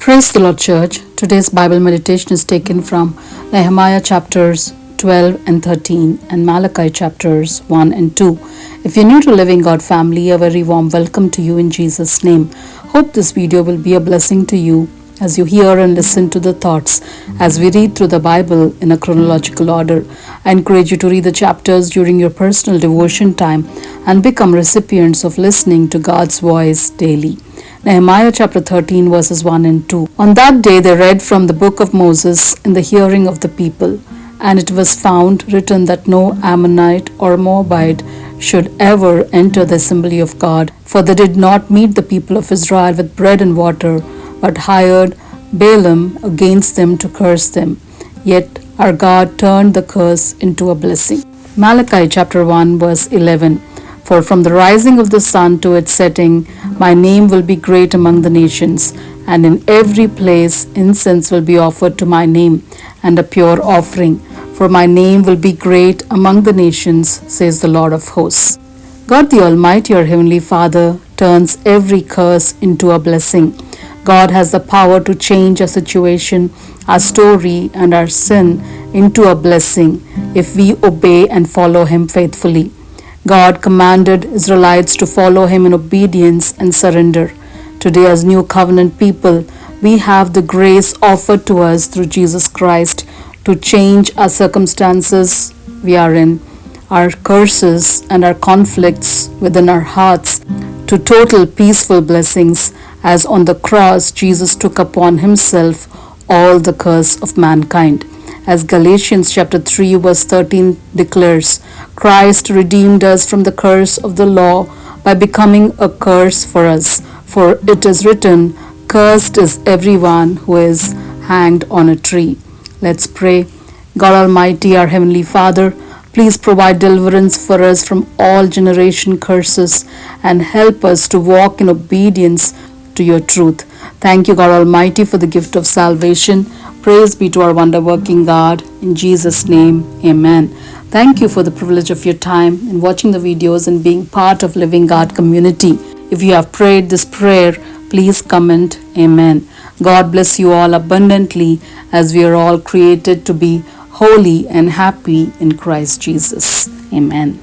Praise the Lord, Church. Today's Bible meditation is taken from Nehemiah chapters 12 and 13 and Malachi chapters 1 and 2. If you're new to Living God family, a very warm welcome to you in Jesus' name. Hope this video will be a blessing to you as you hear and listen to the thoughts as we read through the Bible in a chronological order. I encourage you to read the chapters during your personal devotion time and become recipients of listening to God's voice daily. Nehemiah chapter 13 verses 1 and 2. On that day they read from the book of Moses in the hearing of the people, and it was found written that no Ammonite or Moabite should ever enter the assembly of God, for they did not meet the people of Israel with bread and water, but hired Balaam against them to curse them. Yet our God turned the curse into a blessing. Malachi chapter 1 verse 11. For from the rising of the sun to its setting, my name will be great among the nations, and in every place incense will be offered to my name, and a pure offering. For my name will be great among the nations, says the Lord of hosts. God the Almighty, our Heavenly Father, turns every curse into a blessing. God has the power to change a situation, our story, and our sin into a blessing if we obey and follow Him faithfully. God commanded Israelites to follow Him in obedience and surrender. Today, as new covenant people, we have the grace offered to us through Jesus Christ to change our circumstances we are in, our curses and our conflicts within our hearts to total peaceful blessings, as on the cross Jesus took upon Himself all the curse of mankind. As Galatians chapter 3 verse 13 declares, Christ redeemed us from the curse of the law by becoming a curse for us. For it is written, Cursed is everyone who is hanged on a tree. Let's pray. God Almighty, our Heavenly Father, please provide deliverance for us from all generation curses and help us to walk in obedience to your truth. Thank you, God Almighty, for the gift of salvation. Praise be to our wonder-working God. In Jesus' name, amen. Thank you for the privilege of your time in watching the videos and being part of Living God community. If you have prayed this prayer, please comment amen. God bless you all abundantly as we are all created to be holy and happy in Christ Jesus. Amen.